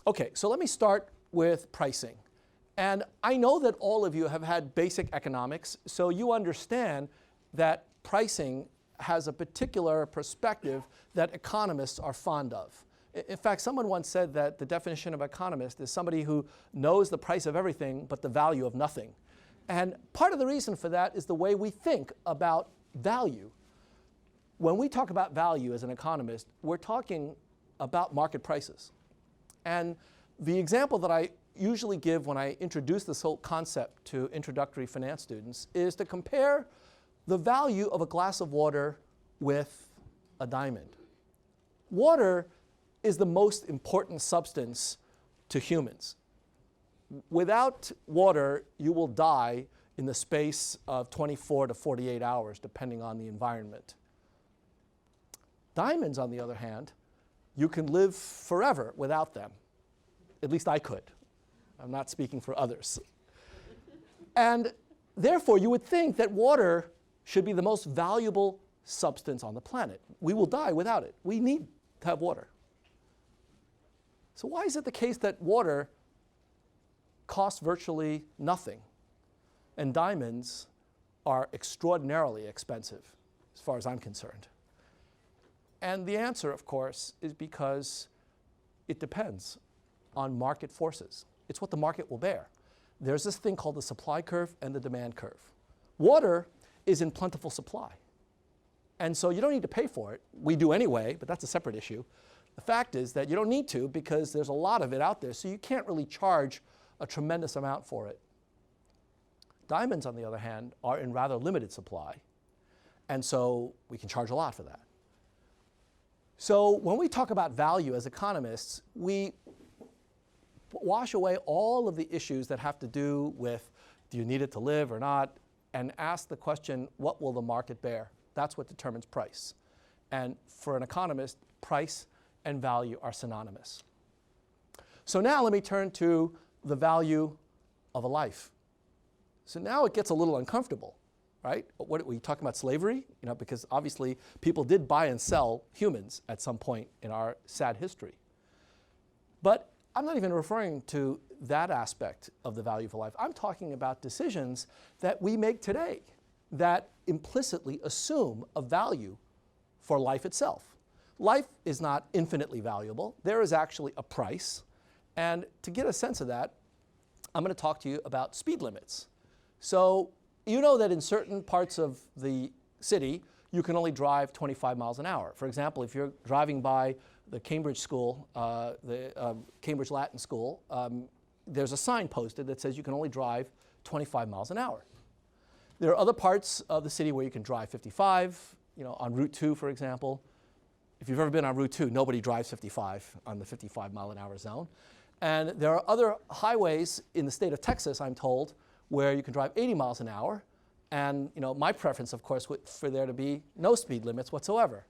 Okay, so let me start with pricing. And I know that all of you have had basic economics, so you understand that pricing has a particular perspective that economists are fond of. In fact, someone once said that the definition of economist is somebody who knows the price of everything but the value of nothing. And part of the reason for that is the way we think about value. When we talk about value as an economist, we're talking about market prices. And the example that I usually give when I introduce this whole concept to introductory finance students is to compare the value of a glass of water with a diamond. Water is the most important substance to humans. Without water, you will die in the space of 24 to 48 hours, depending on the environment. Diamonds, on the other hand, you can live forever without them. At least I could. I'm not speaking for others. And therefore, you would think that water should be the most valuable substance on the planet. We will die without it. We need to have water. So why is it the case that water costs virtually nothing and diamonds are extraordinarily expensive, as far as I'm concerned? And the answer, of course, is because it depends on market forces. It's what the market will bear. There's this thing called the supply curve and the demand curve. Water is in plentiful supply. And so you don't need to pay for it. We do anyway, but that's a separate issue. The fact is that you don't need to because there's a lot of it out there, so you can't really charge a tremendous amount for it. Diamonds, on the other hand, are in rather limited supply, and so we can charge a lot for that. So when we talk about value as economists, we wash away all of the issues that have to do with do you need it to live or not, and ask the question, what will the market bear? That's what determines price. And for an economist, price and value are synonymous. So now let me turn to the value of a life. So now it gets a little uncomfortable, right? What, were you talking about slavery? You know, because obviously people did buy and sell humans at some point in our sad history. But I'm not even referring to that aspect of the value of a life. I'm talking about decisions that we make today that implicitly assume a value for life itself. Life is not infinitely valuable. There is actually a price. And to get a sense of that, I'm going to talk to you about speed limits. So you know that in certain parts of the city, you can only drive 25 miles an hour. For example, if you're driving by the Cambridge school, Cambridge Latin School, there's a sign posted that says you can only drive 25 miles an hour. There are other parts of the city where you can drive 55, you know, on Route 2, for example. If you've ever been on Route 2, nobody drives 55 on the 55 mile an hour zone. And there are other highways in the state of Texas, I'm told, where you can drive 80 miles an hour. And you know, my preference, of course, for there to be no speed limits whatsoever.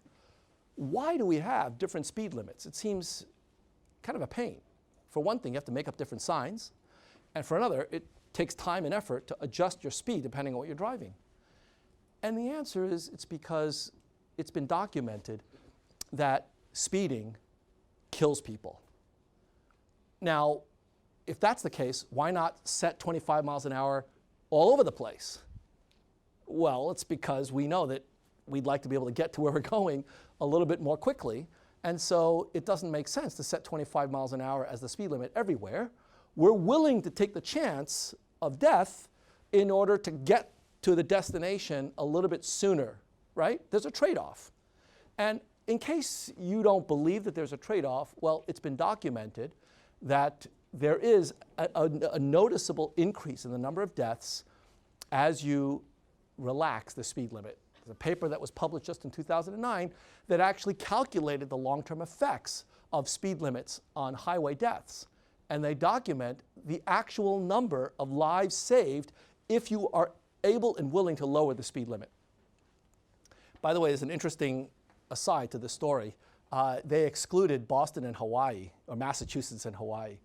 Why do we have different speed limits? It seems kind of a pain. For one thing, you have to make up different signs. And for another, it takes time and effort to adjust your speed depending on what you're driving. And the answer is it's because it's been documented that speeding kills people. Now, if that's the case, why not set 25 miles an hour all over the place? Well, it's because we know that we'd like to be able to get to where we're going a little bit more quickly. And so it doesn't make sense to set 25 miles an hour as the speed limit everywhere. We're willing to take the chance of death in order to get to the destination a little bit sooner, right? There's a trade-off. And in case you don't believe that there's a trade-off, well, it's been documented that there is a noticeable increase in the number of deaths as you relax the speed limit. There's a paper that was published just in 2009 that actually calculated the long-term effects of speed limits on highway deaths. And they document the actual number of lives saved if you are able and willing to lower the speed limit. By the way, there's an interesting aside to this story. They excluded Boston and Hawaii, or Massachusetts and Hawaii.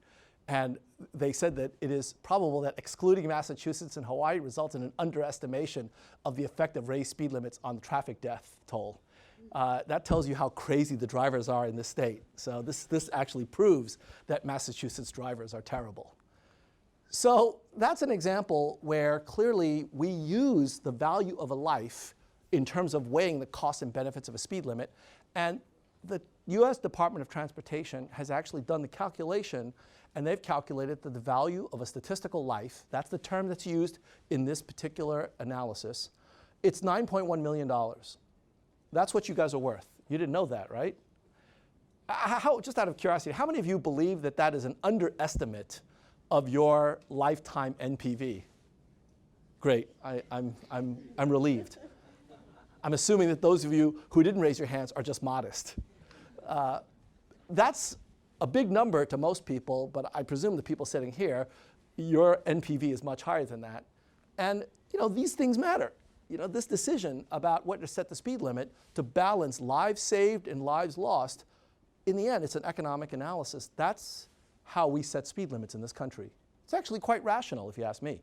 And they said that it is probable that excluding Massachusetts and Hawaii results in an underestimation of the effect of raised speed limits on the traffic death toll. That tells you how crazy the drivers are in this state. So this actually proves that Massachusetts drivers are terrible. So that's an example where clearly we use the value of a life in terms of weighing the costs and benefits of a speed limit. And the US Department of Transportation has actually done the calculation, and they've calculated that the value of a statistical life, that's the term that's used in this particular analysis, it's $9.1 million. That's what you guys are worth. You didn't know that, right? Just out of curiosity, how many of you believe that that is an underestimate of your lifetime NPV? Great, I'm relieved. I'm assuming that those of you who didn't raise your hands are just modest. That's a big number to most people, but I presume the people sitting here, your NPV is much higher than that. And these things matter. This decision about what to set the speed limit to balance lives saved and lives lost, in the end, it's an economic analysis. That's how we set speed limits in this country. It's actually quite rational, if you ask me.